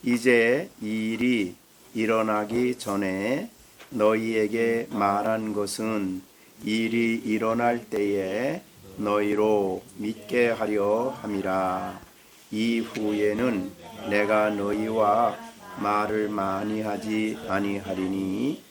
이제 이 일이 일어나기 전에 너희에게 말한 것은 일이 일어날 때에 너희로 믿게 하려 함이라. 이후에는 내가 너희와 말을 많이 하지 아니하리니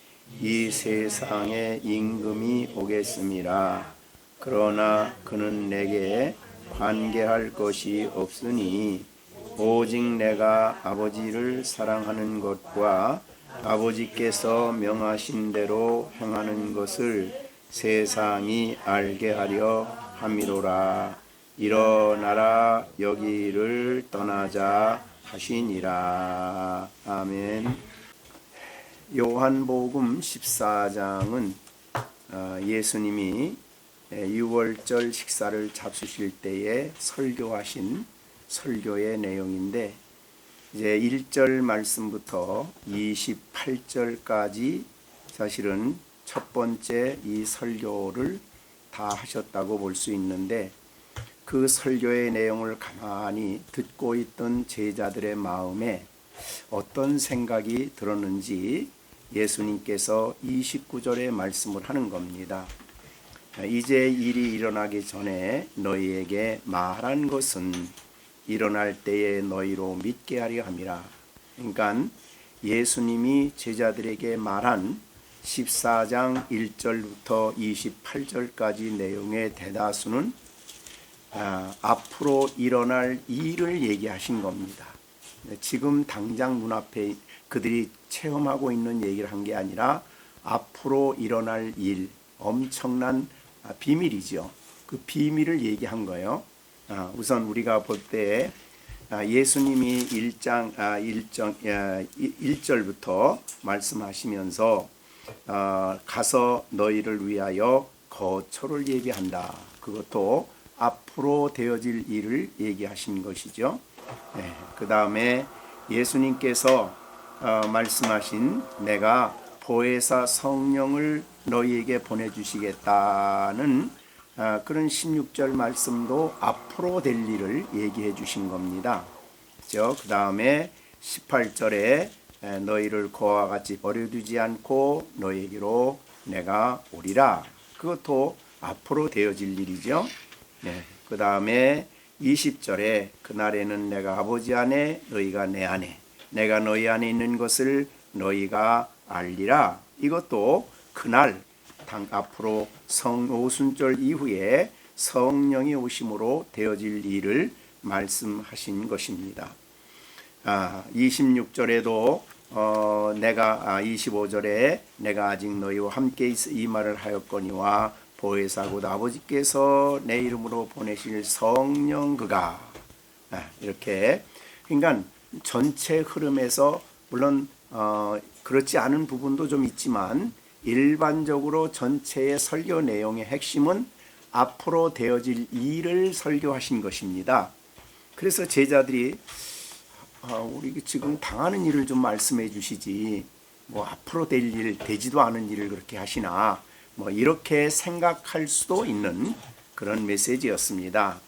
이 세상에 임금이 오겠음이라. 그러나 그는 내게 관계할 것이 없으니 오직 내가 아버지를 사랑하는 것과 아버지께서 명하신 대로 행하는 것을 세상이 알게 하려 함이로라. 일어나라, 여기를 떠나자 하시니라. 아멘. 요한복음 14장은 예수님이 6월절 식사를 잡수실 때에 설교하신 설교의 내용인데, 이제 1절 말씀부터 28절까지 사실은 첫 번째 이 설교를 다 하셨다고 볼 수 있는데, 그 설교의 내용을 가만히 듣고 있던 제자들의 마음에 어떤 생각이 들었는지 예수님께서 29절에 말씀을 하는 겁니다. 이제 일이 일어나기 전에 너희에게 말한 것은 일어날 때에 너희로 믿게 하려 함이라. 그러니까 예수님이 제자들에게 말한 14장 1절부터 28절까지 내용의 대다수는 앞으로 일어날 일을 얘기하신 겁니다. 지금 당장 눈앞에 그들이 체험하고 있는 얘기를 한 게 아니라 앞으로 일어날 일, 엄청난 비밀이죠. 그 비밀을 얘기한 거예요. 우선 우리가 볼 때 예수님이 1절부터 말씀하시면서 가서 너희를 위하여 거처를 예비한다. 그것도 앞으로 되어질 일을 얘기하신 것이죠. 그 다음에 예수님께서 말씀하신 내가 보혜사 성령을 너희에게 보내주시겠다는 그런 16절 말씀도 앞으로 될 일을 얘기해 주신 겁니다. 그렇죠? 그 다음에 18절에 너희를 그와 같이 버려두지 않고 너희에게로 내가 오리라. 그것도 앞으로 되어질 일이죠. 그 다음에 20절에 그날에는 내가 아버지 안에 너희가 내 안에 내가 너희 안에 있는 것을 너희가 알리라. 이것도 그날 앞으로 오순절 이후에 성령이 오심으로 되어질 일을 말씀하신 것입니다. 26절에도 25절에 내가 아직 너희와 함께 있어 이 말을 하였거니와 보혜사 곧 아버지께서 내 이름으로 보내실 성령 그가 이렇게, 그러니까 전체 흐름에서 물론 그렇지 않은 부분도 좀 있지만 일반적으로 전체의 설교 내용의 핵심은 앞으로 되어질 일을 설교하신 것입니다. 그래서 제자들이 우리 지금 당하는 일을 좀 말씀해 주시지 뭐 앞으로 될 일, 되지도 않은 일을 그렇게 하시나 뭐 이렇게 생각할 수도 있는 그런 메시지였습니다.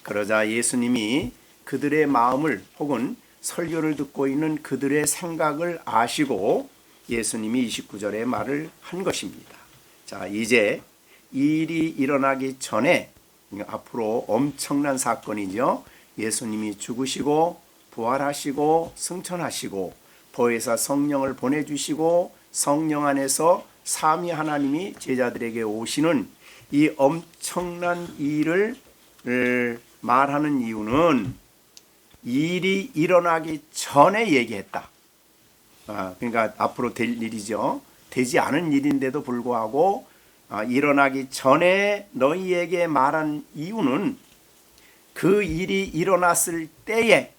그러자 예수님이 그들의 마음을 혹은 설교를 듣고 있는 그들의 생각을 아시고 예수님이 29절에 말을 한 것입니다. 자, 이제 일이 일어나기 전에 앞으로 엄청난 사건이죠. 예수님이 죽으시고 부활하시고 승천하시고 보혜사 성령을 보내주시고 성령 안에서 삼위 하나님이 제자들에게 오시는 이 엄청난 일을 말하는 이유는 일이 일어나기 전에 얘기했다. 그러니까 앞으로 될 일이죠. 되지 않은 일인데도 불구하고 일어나기 전에 너희에게 말한 이유는 그 일이 일어났을 때에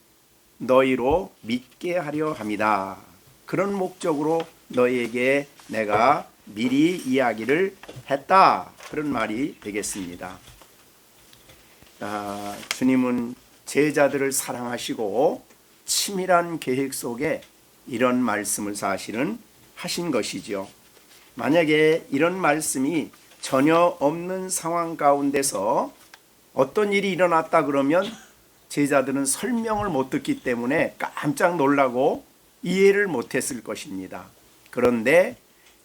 너희로 믿게 하려 합니다. 그런 목적으로 너희에게 내가 미리 이야기를 했다. 그런 말이 되겠습니다. 주님은 제자들을 사랑하시고 치밀한 계획 속에 이런 말씀을 사실은 하신 것이죠. 만약에 이런 말씀이 전혀 없는 상황 가운데서 어떤 일이 일어났다 그러면 제자들은 설명을 못 듣기 때문에 깜짝 놀라고 이해를 못했을 것입니다. 그런데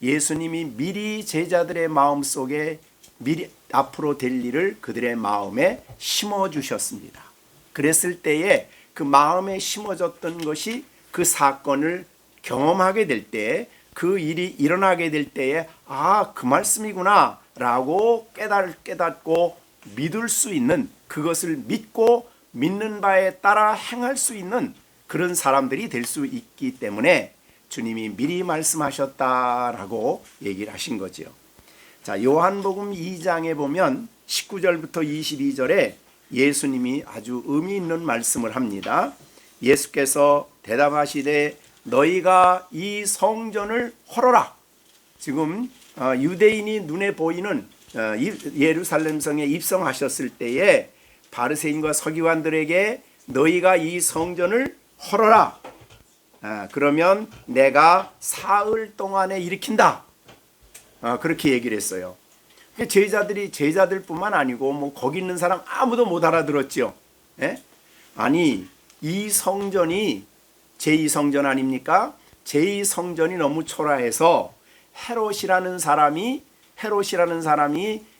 예수님이 미리 제자들의 마음속에 미리 앞으로 될 일을 그들의 마음에 심어주셨습니다. 그랬을 때에 그 마음에 심어졌던 것이 그 사건을 경험하게 될 때, 그 일이 일어나게 될 때에 그 말씀이구나 라고 깨닫고 믿을 수 있는, 그것을 믿고 믿는 바에 따라 행할 수 있는 그런 사람들이 될 수 있기 때문에 주님이 미리 말씀하셨다라고 얘기를 하신 거죠. 자, 요한복음 2장에 보면 19절부터 22절에 예수님이 아주 의미 있는 말씀을 합니다. 예수께서 대답하시되 너희가 이 성전을 헐어라. 지금 유대인이 눈에 보이는 예루살렘 성에 입성하셨을 때에 바리새인과 서기관들에게 너희가 이 성전을 헐어라. 그러면 내가 사흘 동안에 일으킨다. 그렇게 얘기를 했어요. 제자들뿐만 아니고 뭐 거기 있는 사람 아무도 못 알아들었죠. 예? 아니 이 성전이 제2성전 아닙니까? 제2성전이 너무 초라해서 헤롯이라는 사람이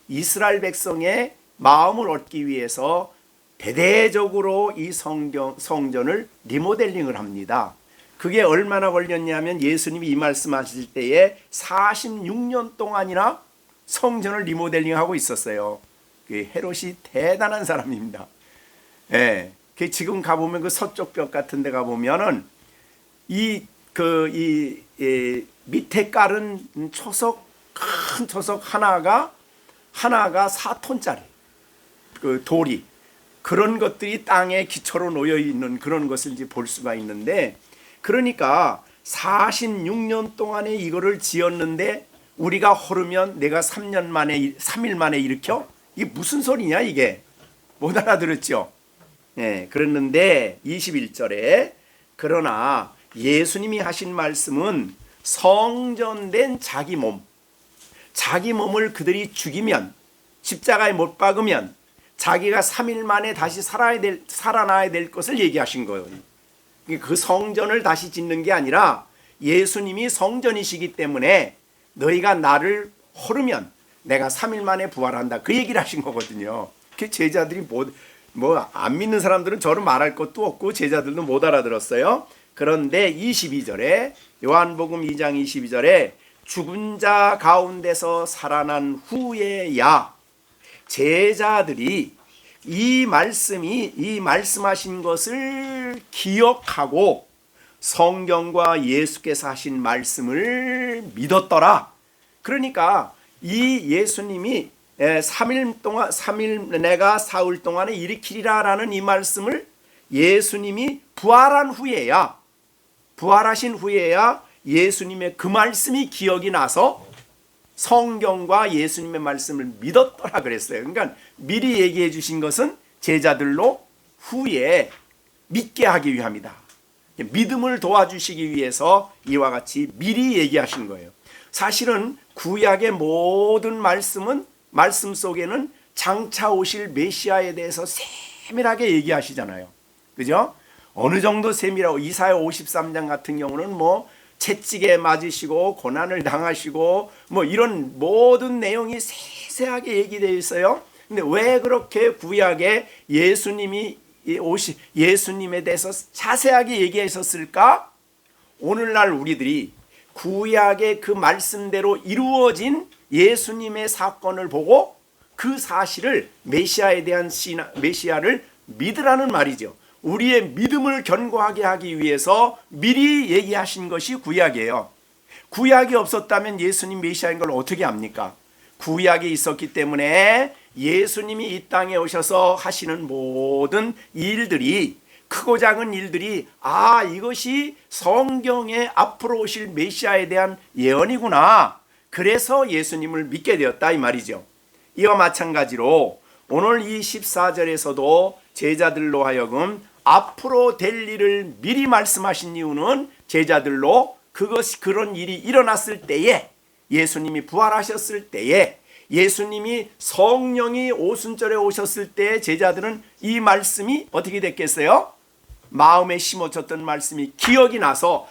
이스라엘 백성의 마음을 얻기 위해서 대대적으로 이 성전을 리모델링을 합니다. 그게 얼마나 걸렸냐면 예수님이 이 말씀하실 때에 46년 동안이나 성전을 리모델링하고 있었어요. 헤롯이 대단한 사람입니다. 예. 지금 가보면 그 서쪽 벽 같은 데 가보면은 밑에 깔은 초석, 큰 초석 하나가 4톤짜리 그 돌이, 그런 것들이 땅에 기초로 놓여 있는 그런 것을 이제 볼 수가 있는데, 그러니까 46년 동안에 이거를 지었는데 우리가 헐으면 내가 3일 만에 일으켜? 이게 무슨 소리냐 이게? 못 알아들었죠? 네, 그랬는데 21절에 그러나 예수님이 하신 말씀은 성전된 자기 몸을 그들이 죽이면, 십자가에 못 박으면 자기가 3일 만에 다시 살아나야 될 것을 얘기하신 거예요. 그 성전을 다시 짓는 게 아니라 예수님이 성전이시기 때문에 너희가 나를 헐으면 내가 3일 만에 부활한다, 그 얘기를 하신 거거든요. 그 제자들이 안 믿는 사람들은 저를 말할 것도 없고 제자들도 못 알아들었어요. 그런데 22절에 요한복음 2장 22절에 죽은 자 가운데서 살아난 후에야 제자들이 이 말씀하신 것을 기억하고 성경과 예수께서 하신 말씀을 믿었더라. 그러니까 이 예수님이 3일 동안, 내가 사흘 동안에 일으키리라라는 이 말씀을 예수님이 부활하신 후에야 예수님의 그 말씀이 기억이 나서 성경과 예수님의 말씀을 믿었더라 그랬어요. 그러니까 미리 얘기해 주신 것은 제자들로 후에 믿게 하기 위함이다. 믿음을 도와주시기 위해서 이와 같이 미리 얘기하신 거예요. 사실은 구약의 모든 말씀 속에는 장차 오실 메시아에 대해서 세밀하게 얘기하시잖아요. 그죠? 어느 정도 세밀하고, 이사야 53장 같은 경우는 채찍에 맞으시고 고난을 당하시고 이런 모든 내용이 세세하게 얘기되어 있어요. 근데 왜 그렇게 구약에 예수님에 대해서 자세하게 얘기하셨을까? 오늘날 우리들이 구약의 그 말씀대로 이루어진 예수님의 사건을 보고 그 사실을, 메시아를 믿으라는 말이죠. 우리의 믿음을 견고하게 하기 위해서 미리 얘기하신 것이 구약이에요. 구약이 없었다면 예수님 메시아인 걸 어떻게 압니까? 구약이 있었기 때문에 예수님이 이 땅에 오셔서 하시는 모든 일들이, 크고 작은 일들이 이것이 성경에 앞으로 오실 메시아에 대한 예언이구나. 그래서 예수님을 믿게 되었다 이 말이죠. 이와 마찬가지로 오늘 이 14절에서도 제자들로 하여금 앞으로 될 일을 미리 말씀하신 이유는 제자들로 그런 일이 일어났을 때에, 예수님이 부활하셨을 때에 예수님이 성령이 오순절에 오셨을 때 제자들은 이 말씀이 어떻게 됐겠어요? 마음에 심어졌던 말씀이 기억이 나서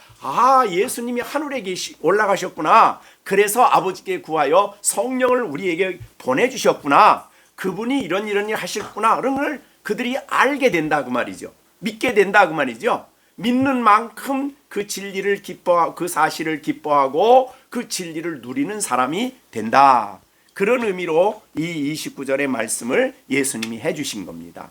예수님이 하늘에 올라가셨구나. 그래서 아버지께 구하여 성령을 우리에게 보내주셨구나. 그분이 이런 일 하셨구나. 그런 걸 그들이 알게 된다 그 말이죠. 믿게 된다 그 말이죠. 믿는 만큼 그 진리를 기뻐하고 그 사실을 기뻐하고 그 진리를 누리는 사람이 된다. 그런 의미로 이 29절의 말씀을 예수님이 해주신 겁니다.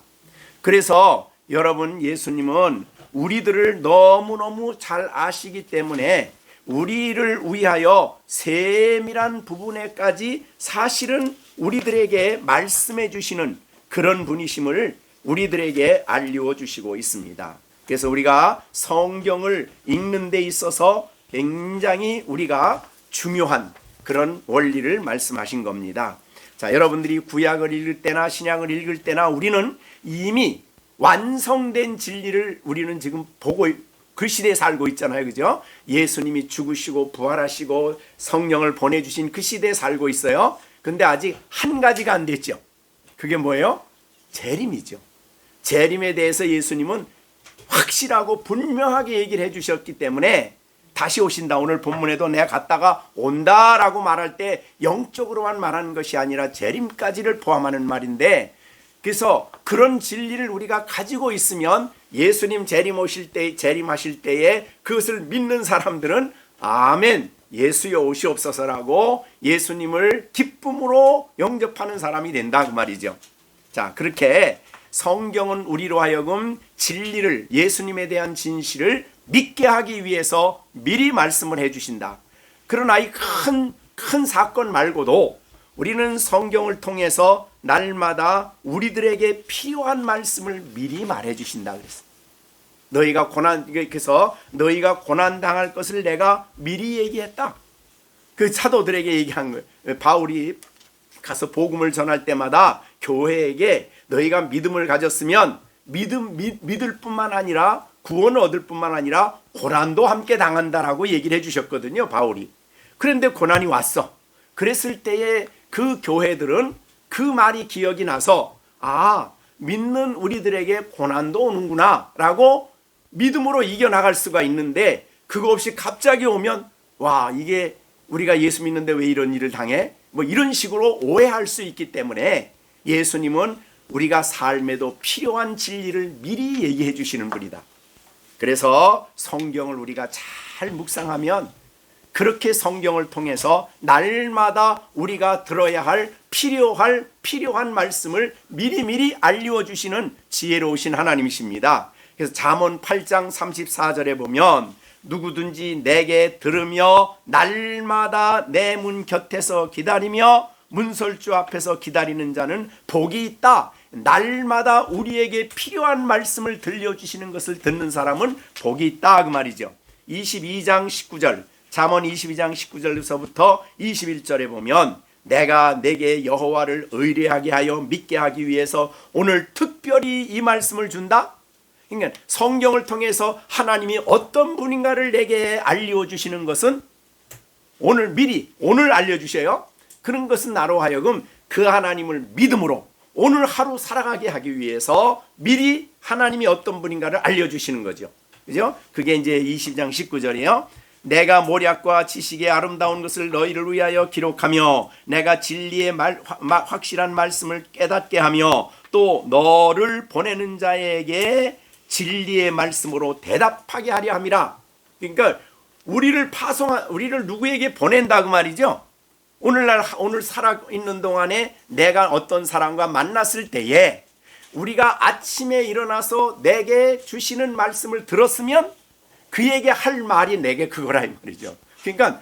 그래서 여러분, 예수님은 우리들을 너무너무 잘 아시기 때문에 우리를 위하여 세밀한 부분에까지 사실은 우리들에게 말씀해 주시는 그런 분이심을 우리들에게 알려 주시고 있습니다. 그래서 우리가 성경을 읽는 데 있어서 굉장히 우리가 중요한 그런 원리를 말씀하신 겁니다. 자, 여러분들이 구약을 읽을 때나 신약을 읽을 때나 우리는 이미 완성된 진리를 우리는 지금 보고 그 시대에 살고 있잖아요. 그죠? 예수님이 죽으시고 부활하시고 성령을 보내주신 그 시대에 살고 있어요. 근데 아직 한 가지가 안 됐죠. 그게 뭐예요? 재림이죠. 재림에 대해서 예수님은 확실하고 분명하게 얘기를 해주셨기 때문에 다시 오신다. 오늘 본문에도 내가 갔다가 온다라고 말할 때 영적으로만 말하는 것이 아니라 재림까지를 포함하는 말인데, 그래서 그런 진리를 우리가 가지고 있으면 예수님 재림하실 때에 그것을 믿는 사람들은 아멘, 예수여 오시옵소서라고 예수님을 기쁨으로 영접하는 사람이 된다 그 말이죠. 자, 그렇게 성경은 우리로 하여금 진리를, 예수님에 대한 진실을 믿게 하기 위해서 미리 말씀을 해주신다. 그러나 이 큰 사건 말고도 우리는 성경을 통해서 날마다 우리들에게 필요한 말씀을 미리 말해 주신다 그랬어요. 그래서 너희가 고난 당할 것을 내가 미리 얘기했다. 그 사도들에게 얘기한 거예요. 바울이 가서 복음을 전할 때마다 교회에게 너희가 믿음을 가졌으면 믿을 뿐만 아니라 구원을 얻을 뿐만 아니라 고난도 함께 당한다라고 얘기를 해주셨거든요, 바울이. 그런데 고난이 왔어. 그랬을 때에 그 교회들은 그 말이 기억이 나서 믿는 우리들에게 고난도 오는구나 라고 믿음으로 이겨나갈 수가 있는데, 그거 없이 갑자기 오면 이게 우리가 예수 믿는데 왜 이런 일을 당해? 뭐 이런 식으로 오해할 수 있기 때문에 예수님은 우리가 삶에도 필요한 진리를 미리 얘기해 주시는 분이다. 그래서 성경을 우리가 잘 묵상하면 그렇게 성경을 통해서 날마다 우리가 들어야 할 필요한 말씀을 미리미리 알려주시는 지혜로우신 하나님이십니다. 그래서 잠언 8장 34절에 보면 누구든지 내게 들으며 날마다 내 문 곁에서 기다리며 문설주 앞에서 기다리는 자는 복이 있다. 날마다 우리에게 필요한 말씀을 들려주시는 것을 듣는 사람은 복이 있다 그 말이죠. 22장 19절 잠언 22장 19절에서부터 21절에 보면 내가 내게 여호와를 의뢰하게 하여 믿게 하기 위해서 오늘 특별히 이 말씀을 준다. 그러니까 성경을 통해서 하나님이 어떤 분인가를 내게 알려주시는 것은 오늘 알려주셔요. 그런 것은 나로 하여금 그 하나님을 믿음으로 오늘 하루 살아가게 하기 위해서 미리 하나님이 어떤 분인가를 알려주시는 거죠. 그죠? 그게 이제 20장 19절이에요. 내가 모략과 지식의 아름다운 것을 너희를 위하여 기록하며 내가 진리의 확실한 말씀을 깨닫게 하며 또 너를 보내는 자에게 진리의 말씀으로 대답하게 하려 함이라. 그러니까 우리를 누구에게 보낸다 그 말이죠. 오늘 살아있는 동안에 내가 어떤 사람과 만났을 때에 우리가 아침에 일어나서 내게 주시는 말씀을 들었으면 그에게 할 말이 내게 그거라 이 말이죠. 그러니까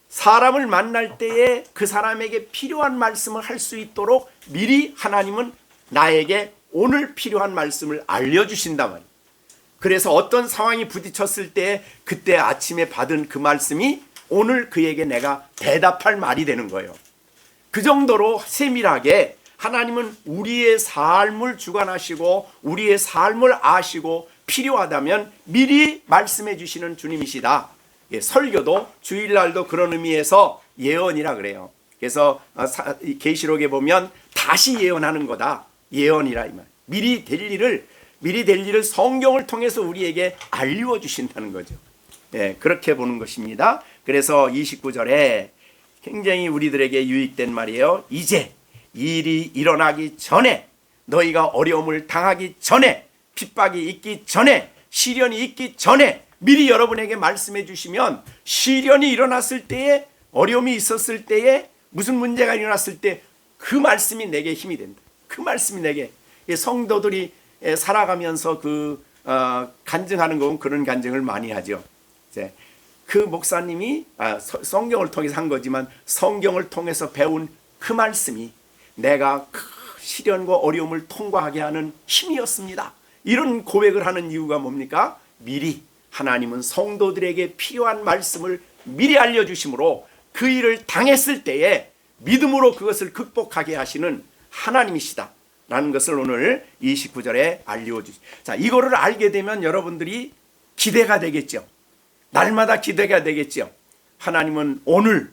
사람을 만날 때에 그 사람에게 필요한 말씀을 할 수 있도록 미리 하나님은 나에게 오늘 필요한 말씀을 알려주신단 말이에요. 그래서 어떤 상황이 부딪혔을 때 그때 아침에 받은 그 말씀이 오늘 그에게 내가 대답할 말이 되는 거예요. 그 정도로 세밀하게 하나님은 우리의 삶을 주관하시고 우리의 삶을 아시고 필요하다면 미리 말씀해 주시는 주님이시다. 설교도 주일날도 그런 의미에서 예언이라 그래요. 그래서 이 계시록에 보면 다시 예언하는 거다. 예언이라 이 말. 미리 될 일을 성경을 통해서 우리에게 알려 주신다는 거죠. 예, 그렇게 보는 것입니다. 그래서 29절에 굉장히 우리들에게 유익된 말이에요. 이제 일이 일어나기 전에, 너희가 어려움을 당하기 전에, 핍박이 있기 전에, 시련이 있기 전에 미리 여러분에게 말씀해 주시면, 시련이 일어났을 때에, 어려움이 있었을 때에, 무슨 문제가 일어났을 때 그 말씀이 내게 힘이 된다. 그 말씀이 내게, 성도들이 살아가면서 간증하는 건 그런 간증을 많이 하죠. 이제 그 목사님이 성경을 통해서 한 거지만 성경을 통해서 배운 그 말씀이 내가 그 시련과 어려움을 통과하게 하는 힘이었습니다. 이런 고백을 하는 이유가 뭡니까? 미리 하나님은 성도들에게 필요한 말씀을 미리 알려주심으로 그 일을 당했을 때에 믿음으로 그것을 극복하게 하시는 하나님이시다 라는 것을 오늘 29절에 알려주시. 자, 이거를 알게 되면 여러분들이 기대가 되겠죠. 날마다 기대가 되겠죠. 하나님은 오늘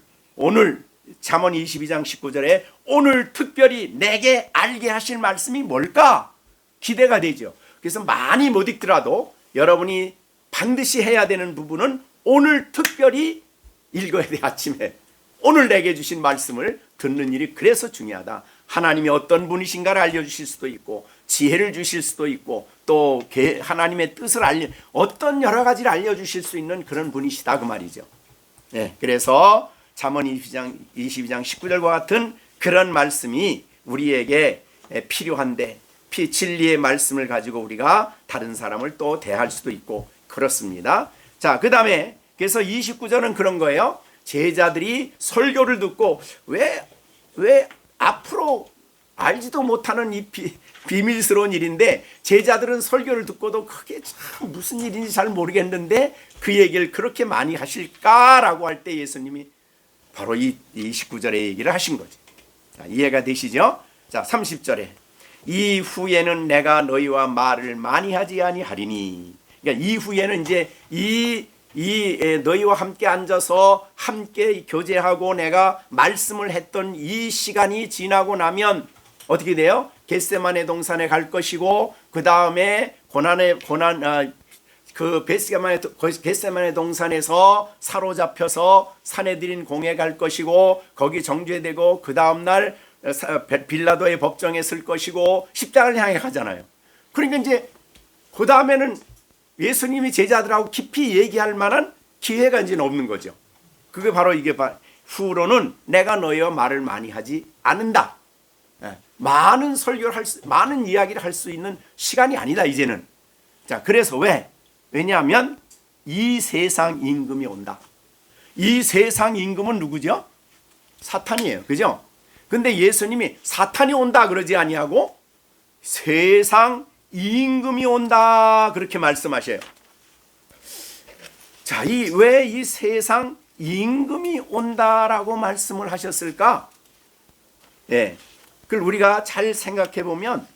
잠언 22장 19절에 오늘 특별히 내게 알게 하실 말씀이 뭘까? 기대가 되죠. 그래서 많이 못 읽더라도 여러분이 반드시 해야 되는 부분은 오늘 특별히 읽어야 돼. 아침에 오늘 내게 주신 말씀을 듣는 일이 그래서 중요하다. 하나님이 어떤 분이신가를 알려주실 수도 있고, 지혜를 주실 수도 있고, 또 하나님의 뜻을 어떤 여러 가지를 알려주실 수 있는 그런 분이시다 그 말이죠. 네, 그래서 잠언 22장 19절과 같은 그런 말씀이 우리에게 필요한데, 진리의 말씀을 가지고 우리가 다른 사람을 또 대할 수도 있고 그렇습니다. 자, 그 다음에 그래서 29절은 그런 거예요. 제자들이 설교를 듣고 왜 앞으로 알지도 못하는 이 비밀스러운 일인데, 제자들은 설교를 듣고도 그게 참 무슨 일인지 잘 모르겠는데 그 얘기를 그렇게 많이 하실까라고 할 때 예수님이 바로 이 29절의 얘기를 하신 거죠. 자, 이해가 되시죠? 자, 30절에 이후에는 내가 너희와 말을 많이 하지 아니하리니. 그러니까 이후에는 이제 너희와 함께 앉아서 함께 교제하고 내가 말씀을 했던 이 시간이 지나고 나면 어떻게 돼요? 겟세마네 동산에 갈 것이고, 그 다음에 겟세마네 동산에서 사로잡혀서 산헤드린 공에 갈 것이고, 거기 정죄되고 그 다음날 빌라도의 법정에 설 것이고 십자가를 향해 가잖아요. 그러니까 이제 그 다음에는 예수님이 제자들하고 깊이 얘기할 만한 기회가 이제 없는 거죠. 그게 바로 이게 후로는 내가 너희와 말을 많이 하지 않는다. 많은 설교를 많은 이야기를 할 수 있는 시간이 아니다 이제는. 자, 그래서 왜냐하면 이 세상 임금이 온다. 이 세상 임금은 누구죠? 사탄이에요. 그죠? 근데 예수님이 사탄이 온다 그러지 아니하고 세상 임금이 온다 그렇게 말씀하셔요. 자, 왜 이 세상 임금이 온다라고 말씀을 하셨을까? 예, 그걸 우리가 잘 생각해 보면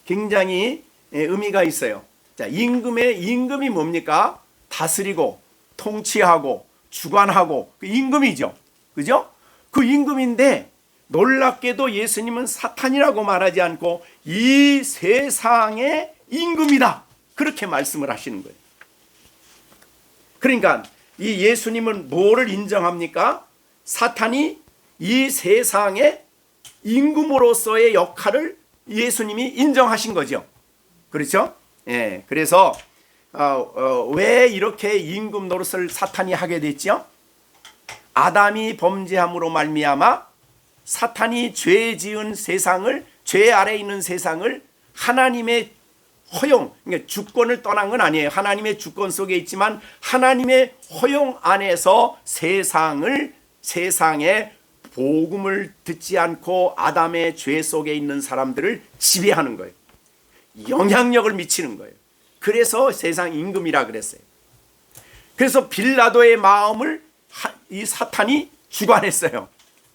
굉장히 의미가 있어요. 자, 임금이 뭡니까? 다스리고 통치하고 주관하고 그 임금이죠. 그죠? 그 임금인데 놀랍게도 예수님은 사탄이라고 말하지 않고 이 세상의 임금이다 그렇게 말씀을 하시는 거예요. 그러니까 이 예수님은 뭐를 인정합니까? 사탄이 이 세상의 임금으로서의 역할을 예수님이 인정하신 거죠. 그렇죠? 예, 그래서 왜 이렇게 임금 노릇을 사탄이 하게 됐죠? 아담이 범죄함으로 말미암아 사탄이 죄 지은 세상을, 죄 아래에 있는 세상을 하나님의 허용, 그러니까 주권을 떠난 건 아니에요. 하나님의 주권 속에 있지만 하나님의 허용 안에서 세상에 복음을 듣지 않고 아담의 죄 속에 있는 사람들을 지배하는 거예요. 영향력을 미치는 거예요. 그래서 세상 임금이라 그랬어요. 그래서 빌라도의 마음을 이 사탄이 주관했어요.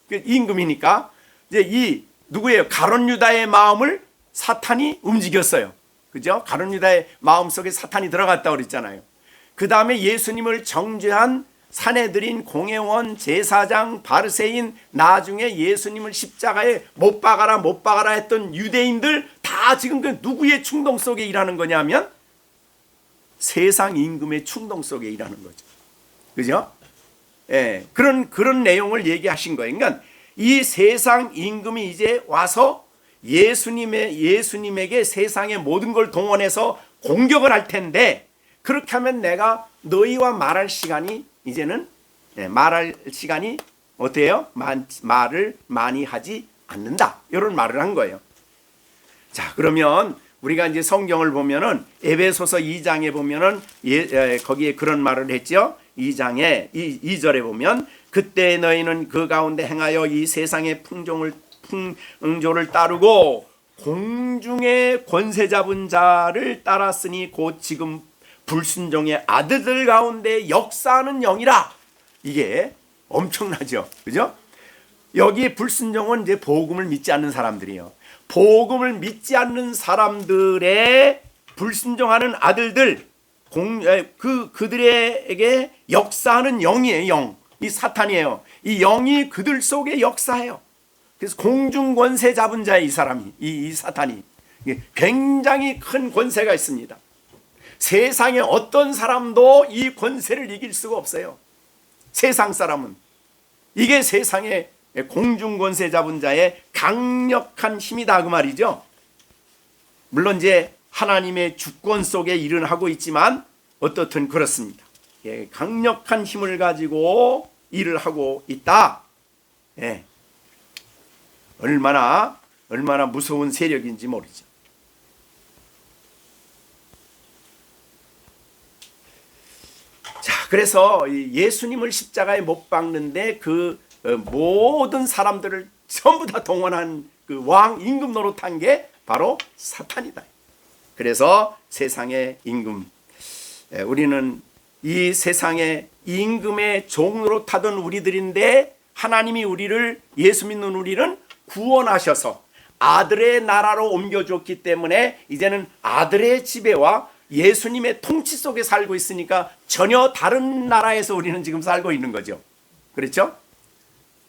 임금이니까 이제 누구예요? 가룟 유다의 마음을 사탄이 움직였어요. 그죠? 가룟 유다의 마음 속에 사탄이 들어갔다고 그랬잖아요. 그 다음에 예수님을 정죄한 사내들인, 공회원, 제사장, 바리새인, 나중에 예수님을 십자가에 못 박아라 못 박아라 했던 유대인들 다 지금 그 누구의 충동 속에 일하는 거냐면 세상 임금의 충동 속에 일하는 거죠. 그죠? 예, 그런 내용을 얘기하신 거예요. 그러니까 이 세상 임금이 이제 와서 예수님에게 세상의 모든 걸 동원해서 공격을 할 텐데, 그렇게 하면 내가 너희와 말할 시간이 이제는 말할 시간이 어때요? 말을 많이 하지 않는다. 이런 말을 한 거예요. 자, 그러면 우리가 이제 성경을 보면은 에베소서 2장에 보면은 거기에 그런 말을 했죠. 2장에 2절에 보면 그때 너희는 그 가운데 행하여 이 세상의 풍조를 따르고 공중의 권세 잡은 자를 따랐으니 곧 지금 불순종의 아들들 가운데 역사하는 영이라. 이게 엄청나죠. 그죠? 여기 불순종은 이제 복음을 믿지 않는 사람들이에요. 복음을 믿지 않는 사람들의 불순종하는 아들들, 그들에게 역사하는 영이에요. 영. 이 사탄이에요. 이 영이 그들 속에 역사해요. 그래서 공중 권세 잡은 자의 이 사람이, 이 사탄이 굉장히 큰 권세가 있습니다. 세상에 어떤 사람도 이 권세를 이길 수가 없어요. 세상 사람은. 이게 세상의 공중 권세 잡은 자의 강력한 힘이다 그 말이죠. 물론 이제 하나님의 주권 속에 일은 하고 있지만 어떻든 그렇습니다. 예, 강력한 힘을 가지고 일을 하고 있다. 예. 얼마나 무서운 세력인지 모르죠. 자, 그래서 예수님을 십자가에 못 박는데 그 모든 사람들을 전부 다 동원한 그 왕 임금 노릇한 게 바로 사탄이다. 그래서 세상의 임금, 우리는 이 세상의 임금의 종으로 타던 우리들인데 하나님이 우리를, 예수 믿는 우리는 구원하셔서 아들의 나라로 옮겨줬기 때문에 이제는 아들의 지배와 예수님의 통치 속에 살고 있으니까 전혀 다른 나라에서 우리는 지금 살고 있는 거죠. 그렇죠?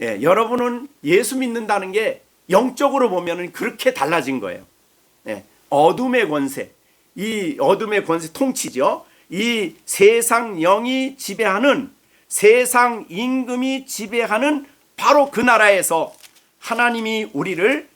예, 여러분은 예수 믿는다는 게 영적으로 보면은 그렇게 달라진 거예요. 예, 어둠의 권세, 이 어둠의 권세 통치죠. 이 세상 영이 지배하는, 세상 임금이 지배하는 바로 그 나라에서 하나님이 우리를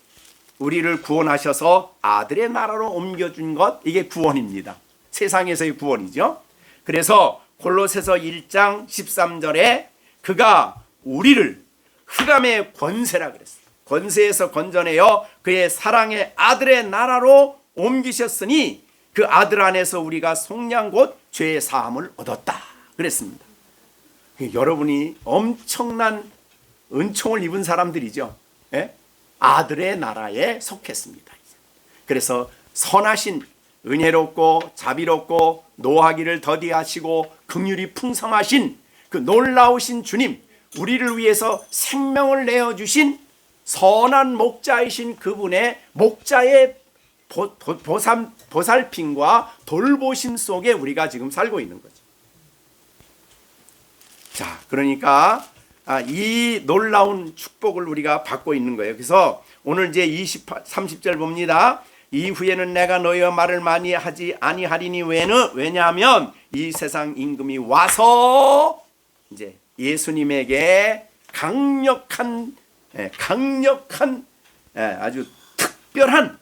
구원하셔서 아들의 나라로 옮겨준 것, 이게 구원입니다. 세상에서의 구원이죠. 그래서 골로새서 1장 13절에 그가 우리를 흑암의 권세라 그랬어요. 권세에서 건져내어 그의 사랑의 아들의 나라로 옮기셨으니 그 아들 안에서 우리가 속량 곧 죄의 사함을 얻었다 그랬습니다. 여러분이 엄청난 은총을 입은 사람들이죠. 예? 아들의 나라에 속했습니다. 그래서 선하신, 은혜롭고 자비롭고 노하기를 더디하시고 긍휼이 풍성하신 그 놀라우신 주님, 우리를 위해서 생명을 내어주신 선한 목자이신 그분의 목자의 보살핌과 돌보심 속에 우리가 지금 살고 있는 거죠. 자, 그러니까 이 놀라운 축복을 우리가 받고 있는 거예요. 그래서 오늘 이제 30절 봅니다. 이후에는 내가 너희와 말을 많이 하지 아니하리니 왜냐하면 이 세상 임금이 와서 이제 예수님에게 강력한 아주 특별한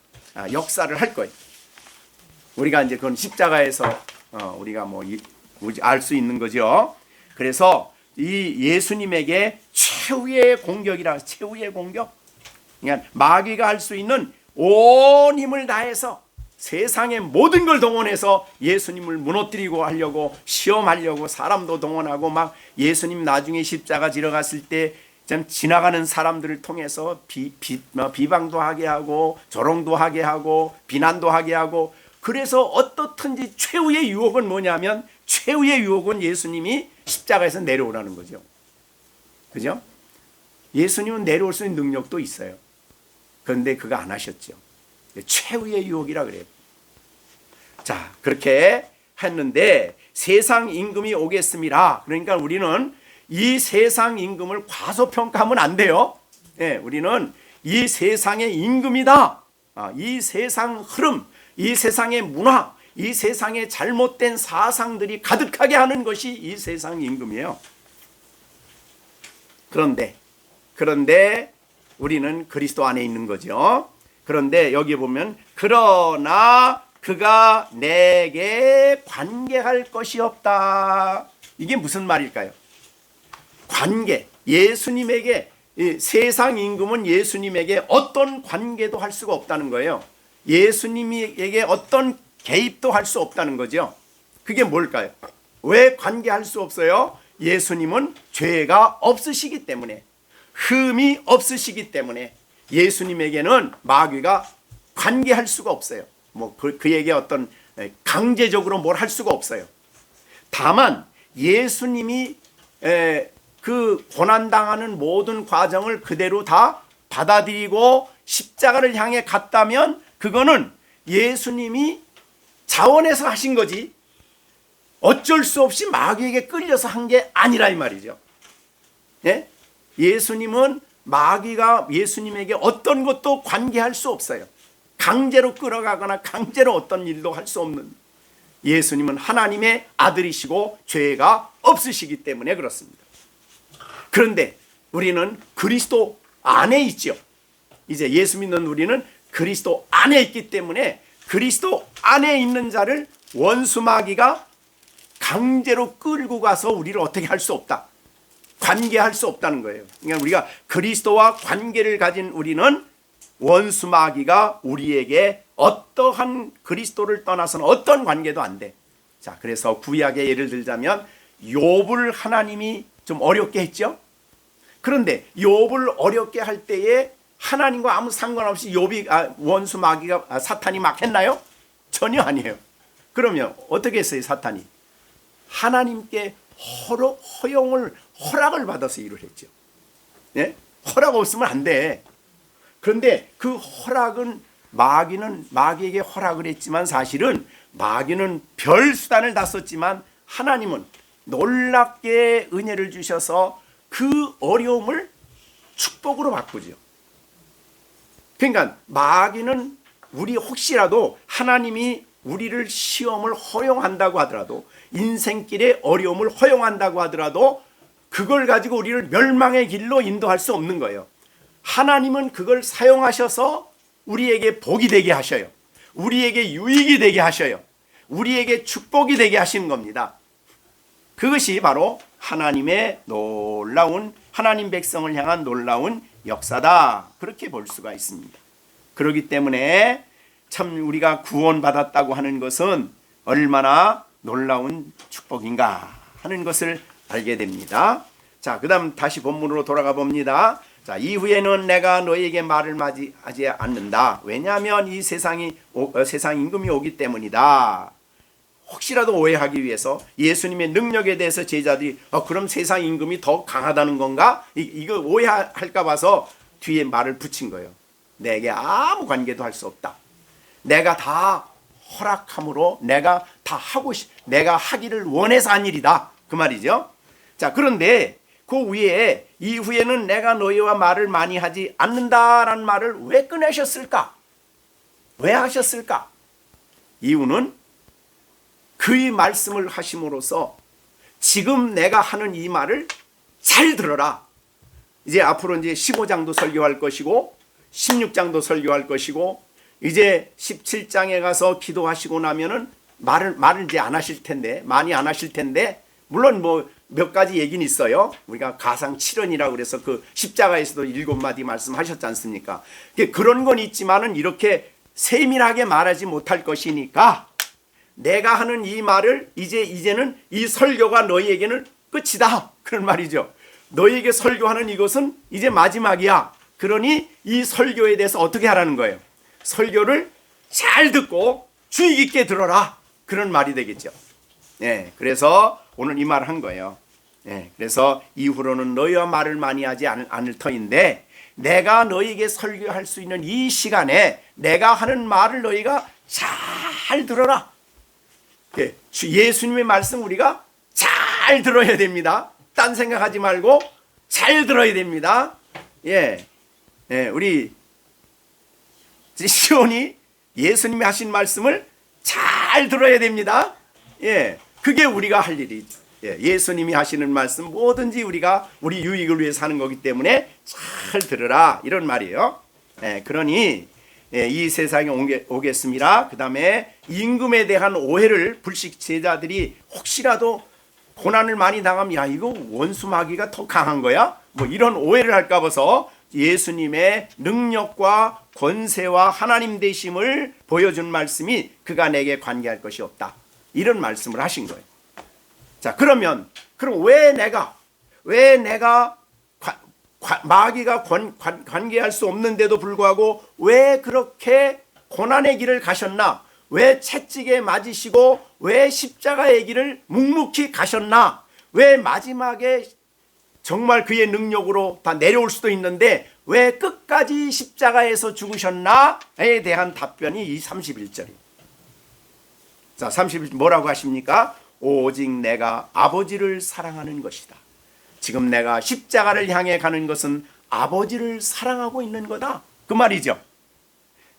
역사를 할 거예요. 우리가 이제 그건 십자가에서 우리가 알 수 있는 거죠. 그래서 이 예수님에게 최후의 공격이라, 최후의 공격. 그러니까 마귀가 할 수 있는 온 힘을 다해서 세상의 모든 걸 동원해서 예수님을 무너뜨리고 하려고, 시험하려고 사람도 동원하고 막 예수님 나중에 십자가 지러 갔을 때 참 지나가는 사람들을 통해서 비방도 하게 하고 조롱도 하게 하고 비난도 하게 하고, 그래서 어떻든지 최후의 유혹은 뭐냐면, 최후의 유혹은 예수님이 십자가에서 내려오라는 거죠. 그죠? 예수님은 내려올 수 있는 능력도 있어요. 그런데 그거 안 하셨죠. 최후의 유혹이라 그래요. 자, 그렇게 했는데 세상 임금이 오겠습니다. 그러니까 우리는 이 세상 임금을 과소평가하면 안 돼요. 예, 우리는 이 세상의 임금이다. 이 세상 흐름, 이 세상의 문화, 이 세상의 잘못된 사상들이 가득하게 하는 것이 이 세상 임금이에요. 그런데 우리는 그리스도 안에 있는 거죠. 그런데 여기 보면 그러나 그가 내게 관계할 것이 없다. 이게 무슨 말일까요? 관계, 예수님에게, 세상 임금은 예수님에게 어떤 관계도 할 수가 없다는 거예요. 예수님에게 어떤 개입도 할 수 없다는 거죠. 그게 뭘까요? 왜 관계할 수 없어요? 예수님은 죄가 없으시기 때문에, 흠이 없으시기 때문에 예수님에게는 마귀가 관계할 수가 없어요. 그에게 어떤 강제적으로 뭘 할 수가 없어요. 다만 예수님이 그 고난당하는 모든 과정을 그대로 다 받아들이고 십자가를 향해 갔다면 그거는 예수님이 자원해서 하신 거지 어쩔 수 없이 마귀에게 끌려서 한 게 아니라 이 말이죠. 예? 예수님은 마귀가 예수님에게 어떤 것도 관계할 수 없어요. 강제로 끌어가거나 강제로 어떤 일도 할 수 없는, 예수님은 하나님의 아들이시고 죄가 없으시기 때문에 그렇습니다. 그런데 우리는 그리스도 안에 있죠. 이제 예수 믿는 우리는 그리스도 안에 있기 때문에 그리스도 안에 있는 자를 원수 마귀가 강제로 끌고 가서 우리를 어떻게 할 수 없다. 관계할 수 없다는 거예요. 그러니까 우리가 그리스도와 관계를 가진 우리는 원수 마귀가 우리에게 어떠한 그리스도를 떠나서는 어떤 관계도 안 돼. 자, 그래서 구약의 예를 들자면 욥을 하나님이 좀 어렵게 했죠. 그런데 욥을 어렵게 할 때에 하나님과 아무 상관없이 욥이 원수 마귀가 사탄이 막 했나요? 전혀 아니에요. 그러면 어떻게 했어요, 사탄이? 하나님께 허락을 받아서 일을 했죠. 예? 허락 없으면 안 돼. 그런데 그 허락은 마귀에게 허락을 했지만 사실은 마귀는 별 수단을 다 썼지만 하나님은 놀랍게 은혜를 주셔서 그 어려움을 축복으로 바꾸죠. 그러니까 마귀는 우리 혹시라도 하나님이 우리를 시험을 허용한다고 하더라도 인생길의 어려움을 허용한다고 하더라도 그걸 가지고 우리를 멸망의 길로 인도할 수 없는 거예요. 하나님은 그걸 사용하셔서 우리에게 복이 되게 하셔요. 우리에게 유익이 되게 하셔요. 우리에게 축복이 되게 하시는 겁니다. 그것이 바로 하나님의 놀라운, 하나님 백성을 향한 놀라운 역사다. 그렇게 볼 수가 있습니다. 그렇기 때문에 참 우리가 구원받았다고 하는 것은 얼마나 놀라운 축복인가 하는 것을 알게 됩니다. 자, 그 다음 다시 본문으로 돌아가 봅니다. 자, 이후에는 내가 너에게 말을 하지 않는다. 왜냐하면 이 세상 임금이 오기 때문이다. 혹시라도 오해하기 위해서 예수님의 능력에 대해서 제자들이 그럼 세상 임금이 더 강하다는 건가? 이거 오해할까 봐서 뒤에 말을 붙인 거예요. 내게 아무 관계도 할 수 없다. 내가 다 허락함으로 내가 내가 하기를 원해서 한 일이다. 그 말이죠. 자, 그런데 그 위에 이후에는 내가 너희와 말을 많이 하지 않는다라는 말을 왜 꺼내셨을까? 왜 하셨을까? 이유는 그의 말씀을 하심으로써 지금 내가 하는 이 말을 잘 들어라. 이제 앞으로 이제 15장도 설교할 것이고 16장도 설교할 것이고 이제 17장에 가서 기도하시고 나면은 말을 이제 안 하실 텐데, 많이 안 하실 텐데, 물론 몇 가지 얘기는 있어요. 우리가 가상 7원이라고 그래서 그 십자가에서도 7마디 말씀하셨지 않습니까? 그런 건 있지만은 이렇게 세밀하게 말하지 못할 것이니까 내가 하는 이 말을 이제는 이 설교가 너희에게는 끝이다. 그런 말이죠. 너희에게 설교하는 이것은 이제 마지막이야. 그러니 이 설교에 대해서 어떻게 하라는 거예요? 설교를 잘 듣고 주의 깊게 들어라. 그런 말이 되겠죠. 네, 그래서 오늘 이 말을 한 거예요. 네, 그래서 이후로는 너희와 말을 많이 하지 않을 터인데 내가 너희에게 설교할 수 있는 이 시간에 내가 하는 말을 너희가 잘 들어라. 예수님의 말씀 우리가 잘 들어야 됩니다. 딴 생각하지 말고 잘 들어야 됩니다. 우리 시온이 예수님이 하신 말씀을 잘 들어야 됩니다. 그게 우리가 할 일이죠. 예수님이 하시는 말씀 뭐든지 우리가 우리 유익을 위해서 하는 거기 때문에 잘 들으라 이런 말이에요. 그러니 이 세상에 오겠습니다. 그 다음에 임금에 대한 오해를 불식 제자들이 혹시라도 고난을 많이 당하면 야 이거 원수 마귀가 더 강한 거야? 뭐 이런 오해를 할까 봐서 예수님의 능력과 권세와 하나님 되심을 보여준 말씀이 그가 내게 관계할 것이 없다. 이런 말씀을 하신 거예요. 자, 그럼 왜 내가 마귀가 관계할 수 없는데도 불구하고 왜 그렇게 고난의 길을 가셨나? 왜 채찍에 맞으시고 왜 십자가의 길을 묵묵히 가셨나? 왜 마지막에 정말 그의 능력으로 다 내려올 수도 있는데 왜 끝까지 십자가에서 죽으셨나에 대한 답변이 이 31절이에요. 자, 31절 뭐라고 하십니까? 오직 내가 아버지를 사랑하는 것이다. 지금 내가 십자가를 향해 가는 것은 아버지를 사랑하고 있는 거다. 그 말이죠.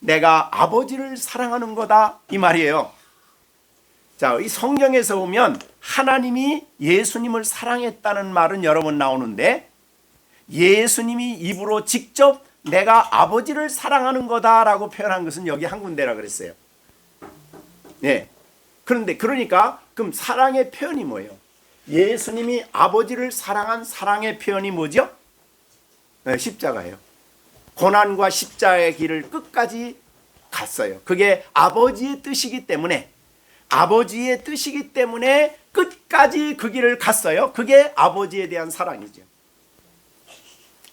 내가 아버지를 사랑하는 거다. 이 말이에요. 자, 이 성경에서 보면 하나님이 예수님을 사랑했다는 말은 여러 번 나오는데 예수님이 입으로 직접 내가 아버지를 사랑하는 거다라고 표현한 것은 여기 한 군데라 그랬어요. 그런데 그러니까 그럼 사랑의 표현이 뭐예요? 예수님이 아버지를 사랑한 사랑의 표현이 뭐죠? 십자가예요. 고난과 십자가의 길을 끝까지 갔어요. 그게 아버지의 뜻이기 때문에 끝까지 그 길을 갔어요. 그게 아버지에 대한 사랑이죠.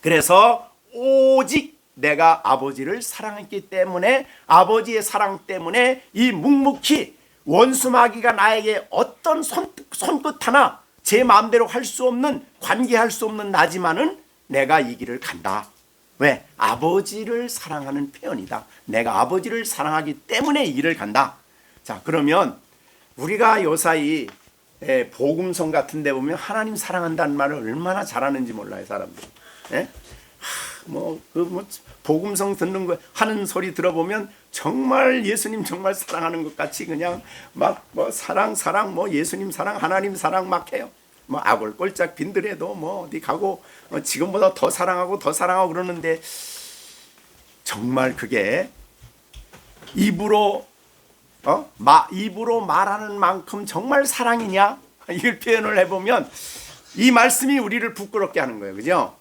그래서 오직 내가 아버지를 사랑했기 때문에 아버지의 사랑 때문에 이 묵묵히 원수 마귀가 나에게 어떤 손끝 하나 제 마음대로 할 수 없는 관계할 수 없는 나지만은 내가 이 길을 간다. 왜? 아버지를 사랑하는 표현이다. 내가 아버지를 사랑하기 때문에 이 길을 간다. 자, 그러면 우리가 요사이 복음성 같은 데 보면 하나님 사랑한다는 말을 얼마나 잘하는지 몰라요, 사람들이. 복음성 듣는 거 하는 소리 들어보면 정말 예수님 정말 사랑하는 것 같이 그냥 막 사랑 예수님 사랑 하나님 사랑 막 해요. 아골골짝 빈들에도 어디 가고 지금보다 더 사랑하고 그러는데 정말 그게 입으로 말하는 만큼 정말 사랑이냐? 이걸 표현을 해보면 이 말씀이 우리를 부끄럽게 하는 거예요. 그죠?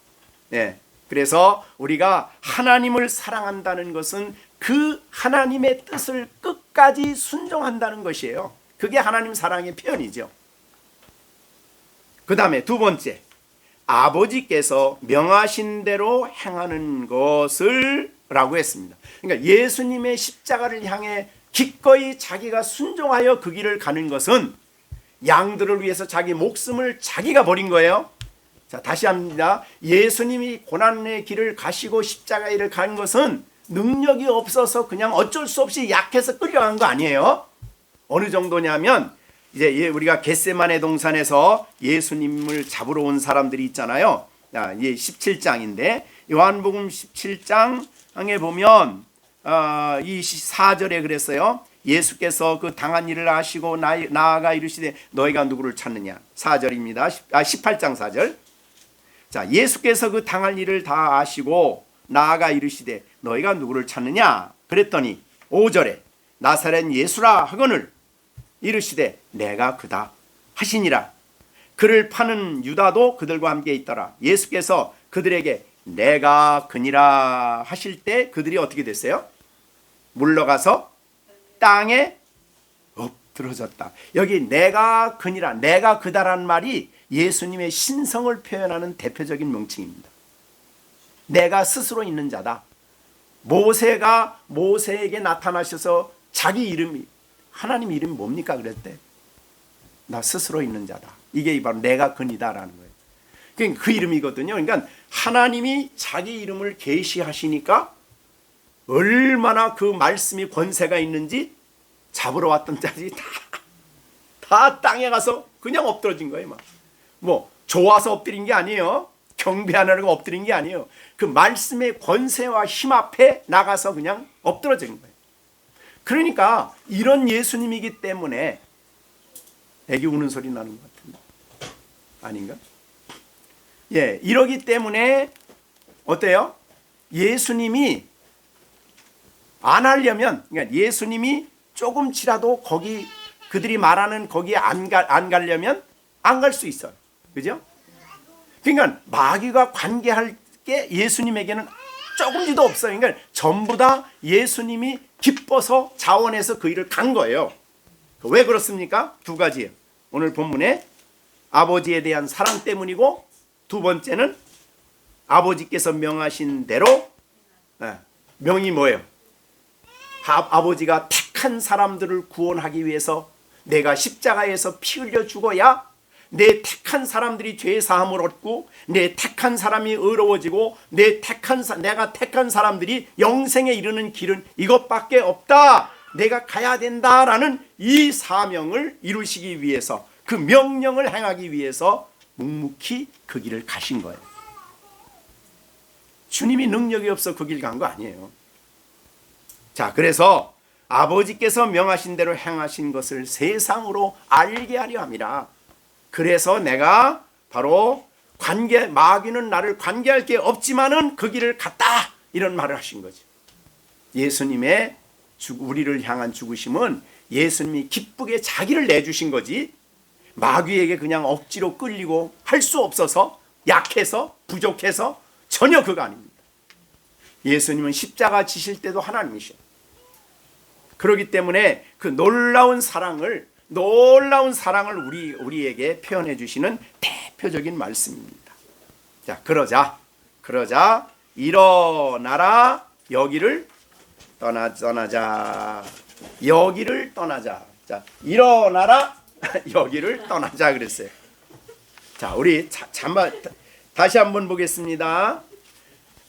그래서 우리가 하나님을 사랑한다는 것은 그 하나님의 뜻을 끝까지 순종한다는 것이에요. 그게 하나님 사랑의 표현이죠. 그 다음에 두 번째, 아버지께서 명하신 대로 행하는 것을 라고 했습니다. 그러니까 예수님의 십자가를 향해 기꺼이 자기가 순종하여 그 길을 가는 것은 양들을 위해서 자기 목숨을 자기가 버린 거예요. 자, 다시 합니다. 예수님이 고난의 길을 가시고 십자가의 길을 간 것은 능력이 없어서 그냥 어쩔 수 없이 약해서 끌려간 거 아니에요. 어느 정도냐면 이제 우리가 겟세마네 동산에서 예수님을 잡으러 온 사람들이 있잖아요. 이게 17장인데 요한복음 17장에 보면 이 4절에 그랬어요. 예수께서 그 당한 일을 아시고 나아가 이르시되 너희가 누구를 찾느냐. 4절입니다. 18장 4절. 자, 예수께서 그 당할 일을 다 아시고 나아가 이르시되 너희가 누구를 찾느냐. 그랬더니 5절에 나사렛 예수라 하거늘 이르시되 내가 그다 하시니라. 그를 파는 유다도 그들과 함께 있더라. 예수께서 그들에게 내가 그니라 하실 때 그들이 어떻게 됐어요? 물러가서 땅에 엎드러졌다. 여기 내가 그니라, 내가 그다란 말이 예수님의 신성을 표현하는 대표적인 명칭입니다. 내가 스스로 있는 자다. 모세가 모세에게 나타나셔서 자기 이름이 하나님 이름이 뭡니까 그랬대? 나 스스로 있는 자다. 이게 바로 내가 그니다라는 거예요. 그러니까 그 이름이거든요. 그러니까 하나님이 자기 이름을 계시하시니까 얼마나 그 말씀이 권세가 있는지 잡으러 왔던 자들이 다 다 땅에 가서 그냥 엎드러진 거예요. 막. 뭐 좋아서 엎드린 게 아니에요. 경배하느라고 엎드린 게 아니에요. 그 말씀의 권세와 힘 앞에 나가서 그냥 엎드러진 거예요. 그러니까 이런 예수님이기 때문에 애기 우는 소리 나는 것 같은데 아닌가? 예, 이러기 때문에 어때요? 예수님이 안 하려면, 그러니까 예수님이 조금치라도 거기 그들이 말하는 거기에 안 가려면 안 갈 수 있어요. 그죠? 그러니까 마귀가 관계할 게 예수님에게는 조금도 없어요. 그러니까 전부 다 예수님이 기뻐서 자원해서 그 일을 간 거예요. 왜 그렇습니까? 두 가지예요. 오늘 본문에 아버지에 대한 사랑 때문이고, 두 번째는 아버지께서 명하신 대로, 명이 뭐예요? 아버지가 택한 사람들을 구원하기 위해서 내가 십자가에서 피 흘려 죽어야 내 택한 사람들이 죄 사함을 얻고, 내 택한 사람이 의로워지고, 내가 택한 사람들이 영생에 이르는 길은 이것밖에 없다, 내가 가야 된다라는 이 사명을 이루시기 위해서, 그 명령을 행하기 위해서 묵묵히 그 길을 가신 거예요. 주님이 능력이 없어 그 길 간 거 아니에요. 자, 그래서 아버지께서 명하신 대로 행하신 것을 세상으로 알게 하려 함이라. 그래서 내가 바로 마귀는 나를 관계할 게 없지만은 그 길을 갔다, 이런 말을 하신 거죠. 예수님의 우리를 향한 죽으심은 예수님이 기쁘게 자기를 내주신 거지, 마귀에게 그냥 억지로 끌리고 할 수 없어서, 약해서, 부족해서, 전혀 그거 아닙니다. 예수님은 십자가 지실 때도 하나님이셔. 그렇기 때문에 그 놀라운 사랑을 우리에게 표현해 주시는 대표적인 말씀입니다. 자, 그러자 일어나라, 여기를 떠나자. 여기를 떠나자. 자, 일어나라, 여기를 떠나자 그랬어요. 자, 우리 다시 한번 보겠습니다.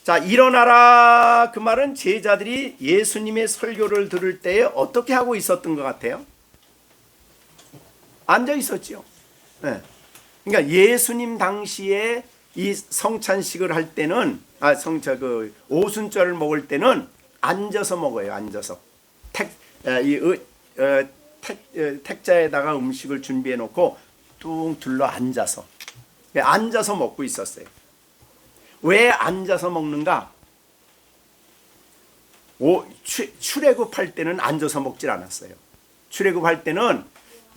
자, 일어나라, 그 말은 제자들이 예수님의 설교를 들을 때에 어떻게 하고 있었던 것 같아요? 앉아 있었죠. 네. 그러니까 예수님 당시에 이 성찬식을 할 때는, 오순절을 먹을 때는 앉아서 먹어요. 앉아서 택자에다가 음식을 준비해 놓고 뚱 둘러 앉아서 먹고 있었어요. 왜 앉아서 먹는가? 출애굽할 때는 앉아서 먹질 않았어요. 출애굽할 때는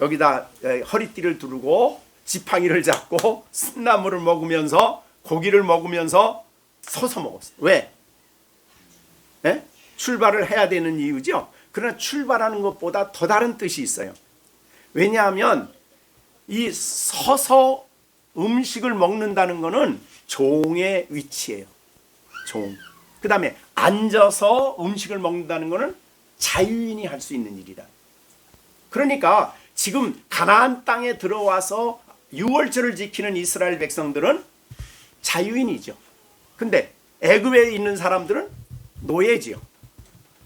여기다 허리띠를 두르고 지팡이를 잡고 쓴나물을 먹으면서, 고기를 먹으면서 서서 먹었어요. 왜? 네? 출발을 해야 되는 이유죠. 그러나 출발하는 것보다 더 다른 뜻이 있어요. 왜냐하면 이 서서 음식을 먹는다는 것은 종의 위치예요. 종. 그 다음에 앉아서 음식을 먹는다는 것은 자유인이 할 수 있는 일이다. 그러니까 지금 가나안 땅에 들어와서 유월절을 지키는 이스라엘 백성들은 자유인이죠. 근데 애굽에 있는 사람들은 노예지요.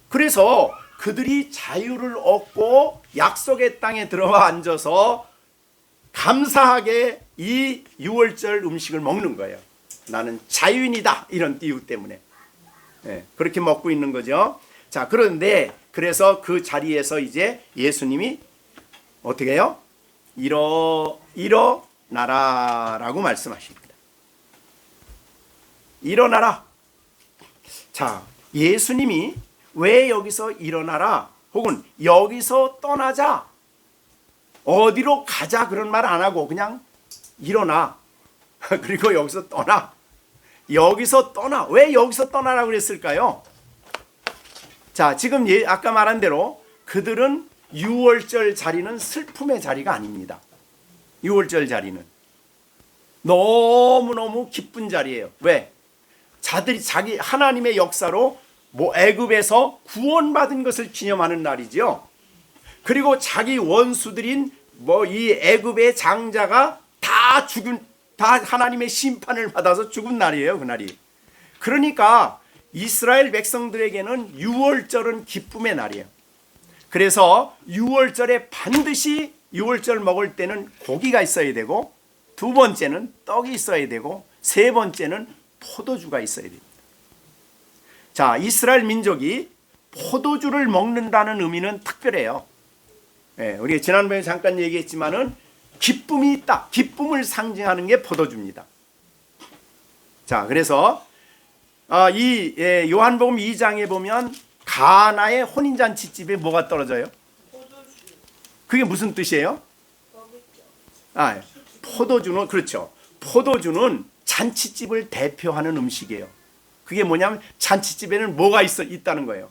그래서 그들이 자유를 얻고 약속의 땅에 들어와 앉아서 감사하게 이 유월절 음식을 먹는 거예요. 나는 자유인이다, 이런 이유 때문에. 네, 그렇게 먹고 있는 거죠. 자, 그런데 그래서 그 자리에서 이제 예수님이 어떻게 해요? 일어나라라고 말씀하십니다. 일어나라. 자, 예수님이 왜 여기서 일어나라, 혹은 여기서 떠나자, 어디로 가자, 그런 말 안 하고 그냥 일어나. 그리고 여기서 떠나. 왜 여기서 떠나라고 그랬을까요? 자, 지금 아까 말한 대로 그들은 유월절 자리는 슬픔의 자리가 아닙니다. 유월절 자리는 너무너무 기쁜 자리예요. 왜? 자기 하나님의 역사로 애굽에서 구원받은 것을 기념하는 날이죠. 그리고 자기 원수들인 이 애굽의 장자가 다 하나님의 심판을 받아서 죽은 날이에요, 그날이. 그러니까 이스라엘 백성들에게는 유월절은 기쁨의 날이에요. 그래서 유월절에 반드시 유월절 먹을 때는 고기가 있어야 되고, 두 번째는 떡이 있어야 되고, 세 번째는 포도주가 있어야 됩니다. 자, 이스라엘 민족이 포도주를 먹는다는 의미는 특별해요. 우리가 지난번에 잠깐 얘기했지만은 기쁨이 있다. 기쁨을 상징하는 게 포도주입니다. 자, 그래서 이 요한복음 2장에 보면 가나의 혼인잔치집에 뭐가 떨어져요? 그게 무슨 뜻이에요? 포도주는, 그렇죠. 포도주는 잔치집을 대표하는 음식이에요. 그게 뭐냐면 잔치집에는 뭐가 있다는 거예요.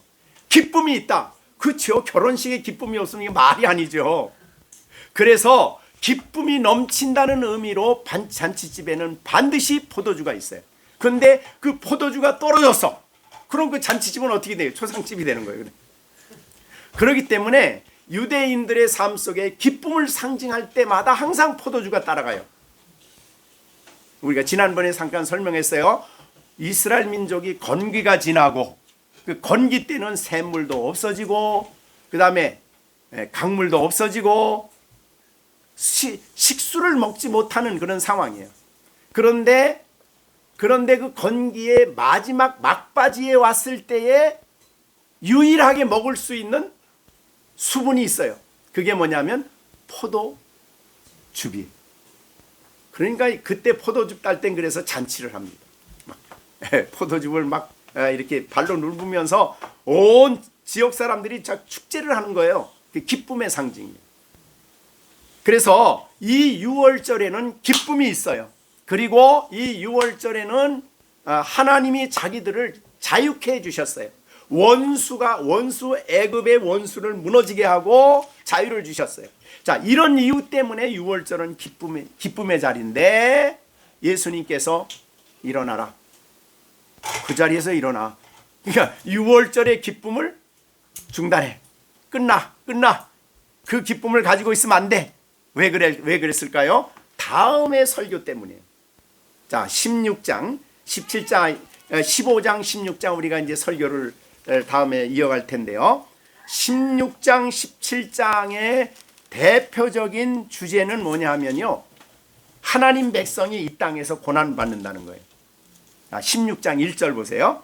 기쁨이 있다. 그렇죠. 결혼식에 기쁨이 없으면 이게 말이 아니죠. 그래서 기쁨이 넘친다는 의미로 잔치집에는 반드시 포도주가 있어요. 그런데 그 포도주가 떨어졌어. 그럼 그 잔치집은 어떻게 돼요? 초상집이 되는 거예요. 그렇기 때문에 유대인들의 삶 속에 기쁨을 상징할 때마다 항상 포도주가 따라가요. 우리가 지난번에 잠깐 설명했어요. 이스라엘 민족이 건기가 지나고, 그 건기 때는 샘물도 없어지고, 그 다음에 강물도 없어지고, 식수를 먹지 못하는 그런 상황이에요. 그런데 그 건기의 마지막 막바지에 왔을 때에 유일하게 먹을 수 있는 수분이 있어요. 그게 뭐냐면 포도즙이에요. 그러니까 그때 포도즙 딸 땐 그래서 잔치를 합니다. 포도즙을 막 이렇게 발로 누르면서 온 지역 사람들이 축제를 하는 거예요. 기쁨의 상징이에요. 그래서 이 유월절에는 기쁨이 있어요. 그리고 이 유월절에는 하나님이 자기들을 자유케 해주셨어요. 원수 애굽의 원수를 무너지게 하고 자유를 주셨어요. 자, 이런 이유 때문에 유월절은 기쁨의 자리인데, 예수님께서 일어나라. 그 자리에서 일어나. 그러니까 유월절의 기쁨을 중단해. 끝나. 그 기쁨을 가지고 있으면 안 돼. 왜 그랬을까요? 다음의 설교 때문이에요. 자, 16장, 17장, 15장, 16장 우리가 이제 설교를 다음에 이어갈 텐데요. 16장, 17장의 대표적인 주제는 뭐냐 하면요, 하나님 백성이 이 땅에서 고난받는다는 거예요. 16장 1절 보세요.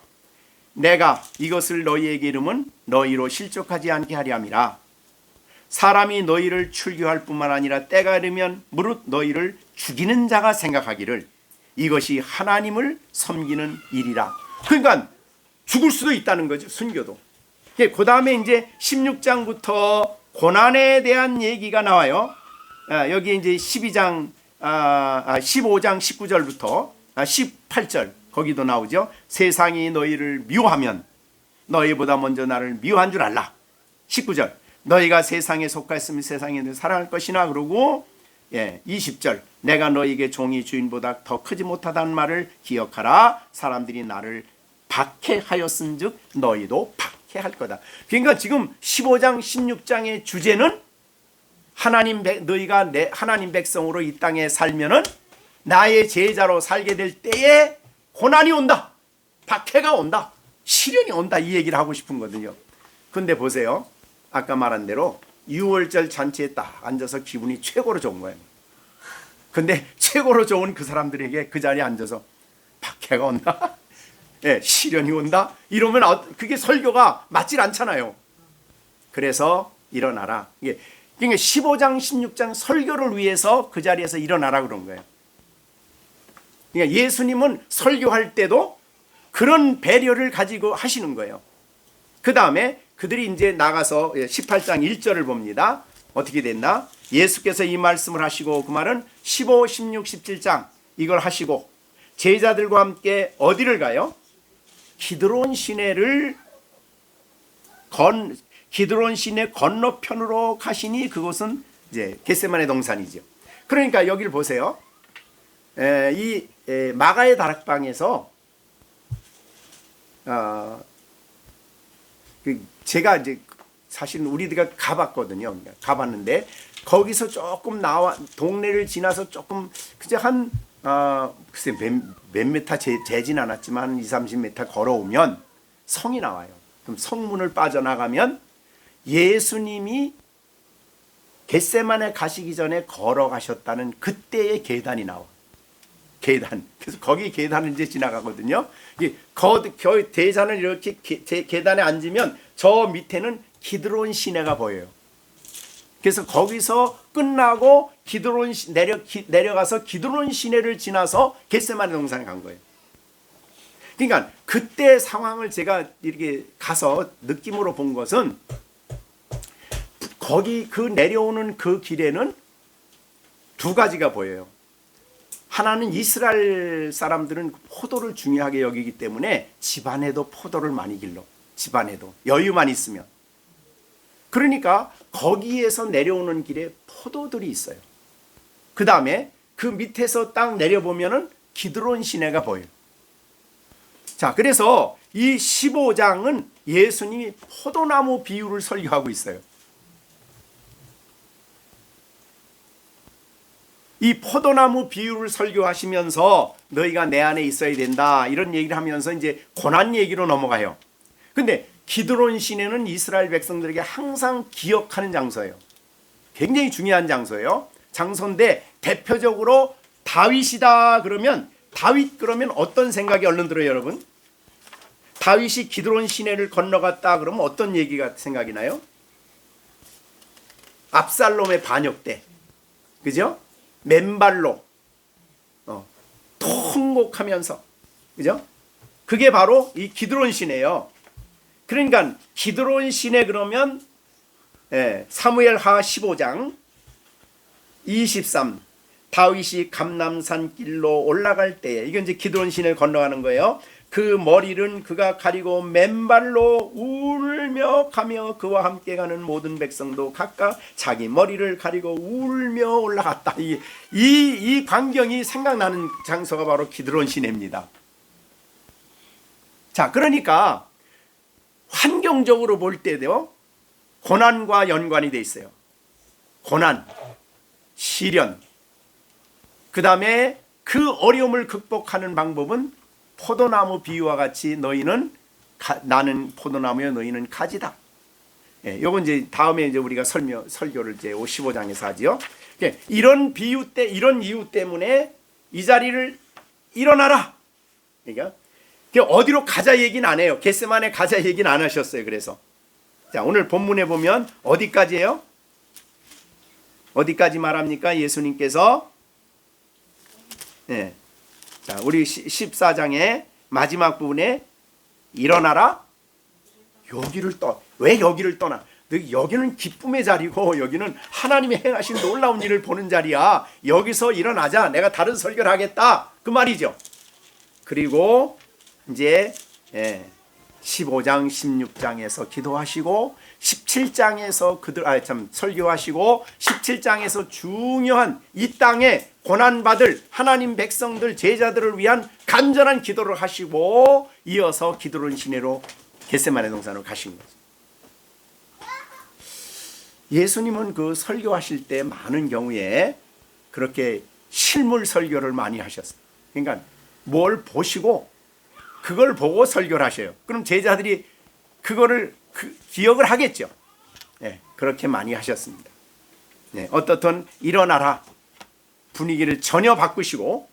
내가 이것을 너희에게 이름은 너희로 실족하지 않게 하려 함이라. 사람이 너희를 출교할 뿐만 아니라 때가 이르면 무릇 너희를 죽이는 자가 생각하기를 이것이 하나님을 섬기는 일이라. 그러니까 죽을 수도 있다는 거죠. 순교도. 그 다음에 이제 16장부터 고난에 대한 얘기가 나와요. 여기 이제 15장 19절부터 18절 거기도 나오죠. 세상이 너희를 미워하면 너희보다 먼저 나를 미워한 줄 알라. 19절 너희가 세상에 속하였으면 세상에 늘 사랑할 것이나. 그러고 20절 내가 너희에게 종이 주인보다 더 크지 못하다는 말을 기억하라. 사람들이 나를 박해하였은즉 너희도 박해할 거다. 그러니까 지금 15장 16장의 주제는 너희가 하나님 백성으로 이 땅에 살면은 나의 제자로 살게 될 때에 고난이 온다, 박해가 온다, 시련이 온다, 이 얘기를 하고 싶은 거거든요. 근데 보세요. 아까 말한 대로 유월절 잔치에 딱 앉아서 기분이 최고로 좋은 거예요. 근데 최고로 좋은 그 사람들에게 그 자리에 앉아서 박해가 온다, 시련이 온다, 이러면 그게 설교가 맞질 않잖아요. 그래서 일어나라. 그러니까 15장 16장 설교를 위해서 그 자리에서 일어나라 그런 거예요. 그러니까 예수님은 설교할 때도 그런 배려를 가지고 하시는 거예요. 그 다음에 그들이 이제 나가서 18장 1절을 봅니다. 어떻게 됐나? 예수께서 이 말씀을 하시고, 그 말은 15, 16, 17장 이걸 하시고 제자들과 함께 어디를 가요? 기드론 시내 건너편으로 가시니 그곳은 이제 겟세마네 동산이죠. 그러니까 여기를 보세요. 이 마가의 다락방에서 제가 이제 사실 우리가 가봤거든요. 가봤는데 거기서 조금 동네를 지나서 조금 그저 한 글쎄 몇 메타 재진 않았지만 20-30m 걸어오면 성이 나와요. 그럼 성문을 빠져나가면 예수님이 겟세마네 가시기 전에 걸어가셨다는 그때의 계단이 나와. 계단. 그래서 거기 계단을 이제 지나가거든요. 대산을 이렇게 계단에 앉으면 저 밑에는 기드론 시내가 보여요. 그래서 거기서 끝나고 기드론 내려가서 기드론 시내를 지나서 겟세마네 동산에 간 거예요. 그러니까 그때 상황을 제가 이렇게 가서 느낌으로 본 것은 거기 그 내려오는 그 길에는 두 가지가 보여요. 하나는 이스라엘 사람들은 포도를 중요하게 여기기 때문에 집안에도 포도를 많이 길러. 집안에도 여유만 있으면. 그러니까 거기에서 내려오는 길에 포도들이 있어요. 그 다음에 그 밑에서 딱 내려보면은 기드론 시내가 보여요. 자, 그래서 이 15장은 예수님이 포도나무 비유를 설교하고 있어요. 이 포도나무 비유를 설교하시면서 너희가 내 안에 있어야 된다 이런 얘기를 하면서 이제 고난 얘기로 넘어가요. 근데 기드론 시내는 이스라엘 백성들에게 항상 기억하는 장소예요. 굉장히 중요한 장소예요. 장소인데 대표적으로 다윗이다 그러면 어떤 생각이 얼른 들어요, 여러분? 다윗이 기드론 시내를 건너갔다 그러면 어떤 얘기가 생각이 나요? 압살롬의 반역 때, 그죠? 맨발로 통곡하면서, 그죠? 그게 바로 이 기드론 시내예요. 그러니까 기드론 시내 그러면 사무엘하 15장 23 다윗이 감람산 길로 올라갈 때에 이건 이제 기드론 시내를 건너가는 거예요. 그 머리는 그가 가리고 맨발로 울며 가며 그와 함께 가는 모든 백성도 각각 자기 머리를 가리고 울며 올라갔다. 이 광경이 생각나는 장소가 바로 기드론 시내입니다. 자, 그러니까 환경적으로 볼 때도 고난과 연관이 돼 있어요. 고난, 시련. 그 다음에 그 어려움을 극복하는 방법은 포도나무 비유와 같이 너희는 나는 포도나무여 너희는 가지다. 요건 이제 다음에 이제 우리가 설교를 이제 15장에서 하지요. 이런 비유 때 이런 이유 때문에 이 자리를 일어나라. 그러니까 어디로 가자 얘기는 안 해요. 겟세마네 가자 얘기는 안 하셨어요. 그래서 자, 오늘 본문에 보면 어디까지예요? 어디까지 말합니까? 예수님께서 자, 우리 14장의 마지막 부분에 일어나라. 왜 여기를 떠나? 여기는 기쁨의 자리고 여기는 하나님이 행하신 놀라운 일을 보는 자리야. 여기서 일어나자. 내가 다른 설교를 하겠다. 그 말이죠. 그리고 이제 15장 16장에서 기도하시고 17장에서 설교하시고 17장에서 중요한 이 땅에 고난받을 하나님 백성들 제자들을 위한 간절한 기도를 하시고 이어서 기드론 시내로 겟세마네 동산으로 가신 거죠. 예수님은 그 설교하실 때 많은 경우에 그렇게 실물 설교를 많이 하셨어요. 그러니까 뭘 보시고 그걸 보고 설교를 하셔요. 그럼 제자들이 그거를 기억을 하겠죠. 그렇게 많이 하셨습니다. 어떻든 일어나라. 분위기를 전혀 바꾸시고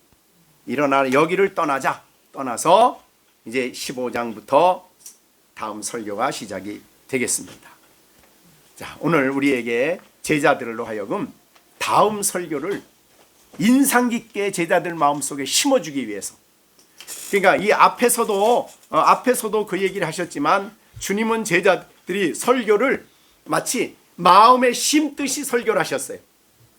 일어나라. 여기를 떠나서 이제 15장부터 다음 설교가 시작이 되겠습니다. 자, 오늘 우리에게 제자들로 하여금 다음 설교를 인상 깊게 제자들 마음속에 심어주기 위해서, 그러니까 이 앞에서도 그 얘기를 하셨지만 주님은 제자들이 설교를 마치 마음에 심듯이 설교를 하셨어요.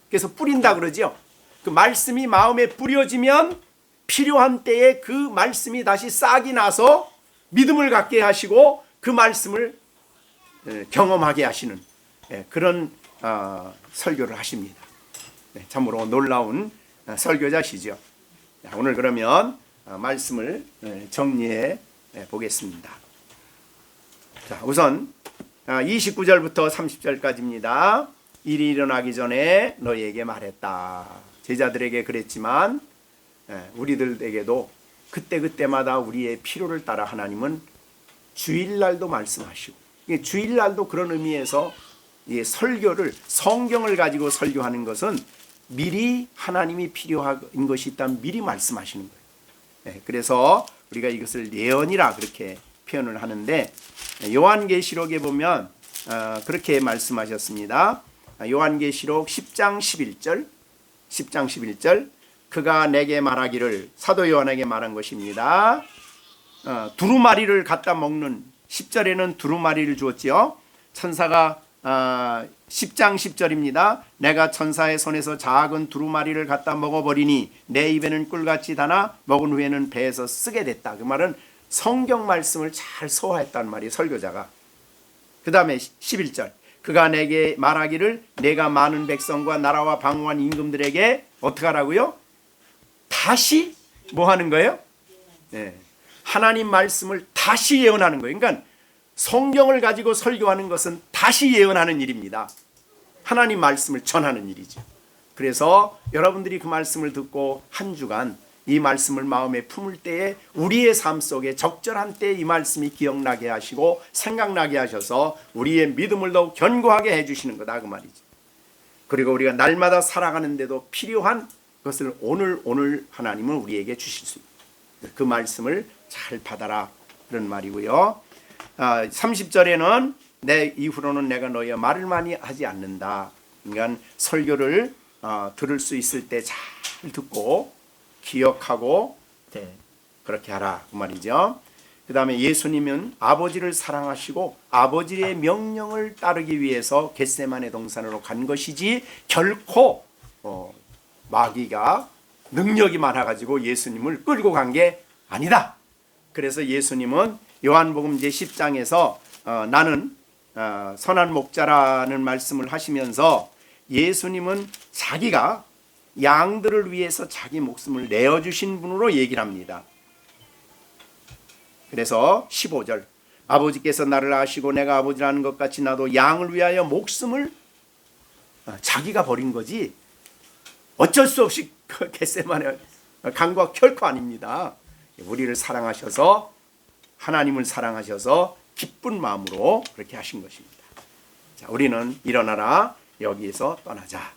그래서 뿌린다 그러죠. 그 말씀이 마음에 뿌려지면 필요한 때에 그 말씀이 다시 싹이 나서 믿음을 갖게 하시고 그 말씀을 경험하게 하시는 그런 설교를 하십니다. 참으로 놀라운 설교자시죠. 오늘 그러면 말씀을 정리해 보겠습니다. 자, 우선 29절부터 30절까지입니다. 일이 일어나기 전에 너희에게 말했다. 제자들에게 그랬지만 우리들에게도 그때마다 우리의 필요를 따라 하나님은 주일날도 말씀하시고, 주일날도 그런 의미에서 이 설교를 성경을 가지고 설교하는 것은 미리 하나님이 필요한 것이 있다면 미리 말씀하시는 거예요. 그래서 우리가 이것을 예언이라 그렇게 표현을 하는데 요한계시록에 보면 그렇게 말씀하셨습니다. 요한계시록 10장 11절 그가 내게 말하기를, 사도 요한에게 말한 것입니다. 두루마리를 갖다 먹는, 10절에는 두루마리를 주었지요. 천사가 10장 10절입니다. 내가 천사의 손에서 작은 두루마리를 갖다 먹어버리니 내 입에는 꿀같이 다나 먹은 후에는 배에서 쓰게 됐다. 그 말은 성경 말씀을 잘 소화했단 말이에요, 설교자가. 그 다음에 11절 그가 내게 말하기를 내가 많은 백성과 나라와 방언한 임금들에게 어떻게 하라고요? 다시 뭐 하는 거예요? 하나님 말씀을 다시 예언하는 거예요. 그러니까 성경을 가지고 설교하는 것은 다시 예언하는 일입니다. 하나님 말씀을 전하는 일이죠. 그래서 여러분들이 그 말씀을 듣고 한 주간 이 말씀을 마음에 품을 때에 우리의 삶 속에 적절한 때에 이 말씀이 기억나게 하시고 생각나게 하셔서 우리의 믿음을 더욱 견고하게 해주시는 거다, 그 말이죠. 그리고 우리가 날마다 살아가는데도 필요한 것을 오늘 하나님은 우리에게 주실 수 있다. 그 말씀을 잘 받아라, 그런 말이고요. 30절에는 내 이후로는 내가 너희와 말을 많이 하지 않는다. 그러니까 설교를 들을 수 있을 때 잘 듣고 기억하고 그렇게 하라, 그 말이죠. 그 다음에 예수님은 아버지를 사랑하시고 아버지의 명령을 따르기 위해서 겟세마네 동산으로 간 것이지 결코 마귀가 능력이 많아가지고 예수님을 끌고 간 게 아니다. 그래서 예수님은 요한복음 제10장에서 나는 선한 목자라는 말씀을 하시면서 예수님은 자기가 양들을 위해서 자기 목숨을 내어주신 분으로 얘기를 합니다. 그래서 15절 아버지께서 나를 아시고 내가 아버지라는 것 같이 나도 양을 위하여 목숨을 자기가 버린 거지 어쩔 수 없이 겟세마네 간 거 결코 아닙니다. 우리를 사랑하셔서 하나님을 사랑하셔서 기쁜 마음으로 그렇게 하신 것입니다. 자, 우리는 일어나라 여기에서 떠나자.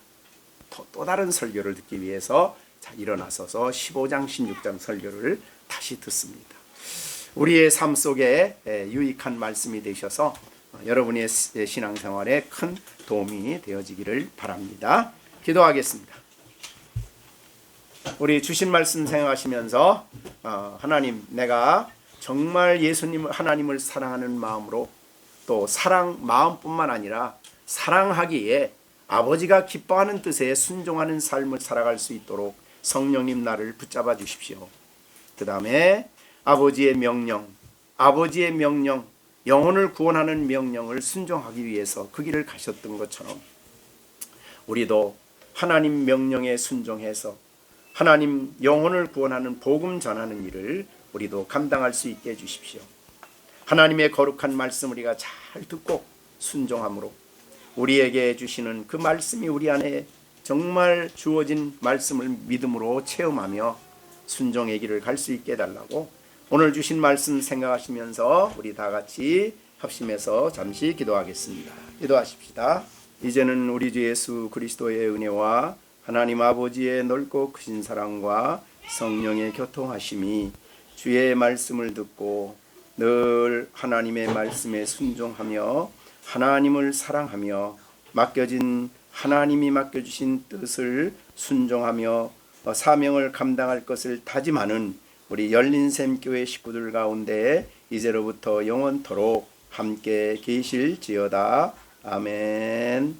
또 다른 설교를 듣기 위해서 자, 일어나서서 15장 16장 설교를 다시 듣습니다. 우리의 삶 속에 유익한 말씀이 되셔서 여러분의 신앙생활에 큰 도움이 되어지기를 바랍니다. 기도하겠습니다. 우리 주신 말씀 생각하시면서 하나님, 내가 정말 예수님 하나님을 사랑하는 마음으로 또 사랑 마음뿐만 아니라 사랑하기에 아버지가 기뻐하는 뜻에 순종하는 삶을 살아갈 수 있도록 성령님 나를 붙잡아 주십시오. 그 다음에 아버지의 명령, 영혼을 구원하는 명령을 순종하기 위해서 그 길을 가셨던 것처럼 우리도 하나님 명령에 순종해서 하나님 영혼을 구원하는 복음 전하는 일을 우리도 감당할 수 있게 해주십시오. 하나님의 거룩한 말씀 우리가 잘 듣고 순종함으로 우리에게 주시는 그 말씀이 우리 안에 정말 주어진 말씀을 믿음으로 체험하며 순종의 길을 갈 수 있게 해달라고 오늘 주신 말씀 생각하시면서 우리 다 같이 합심해서 잠시 기도하겠습니다. 기도하십시다. 이제는 우리 주 예수 그리스도의 은혜와 하나님 아버지의 넓고 크신 사랑과 성령의 교통하심이 주의 말씀을 듣고 늘 하나님의 말씀에 순종하며 하나님을 사랑하며 하나님이 맡겨주신 뜻을 순종하며 사명을 감당할 것을 다짐하는 우리 열린샘교회 식구들 가운데 이제로부터 영원토록 함께 계실지어다. 아멘.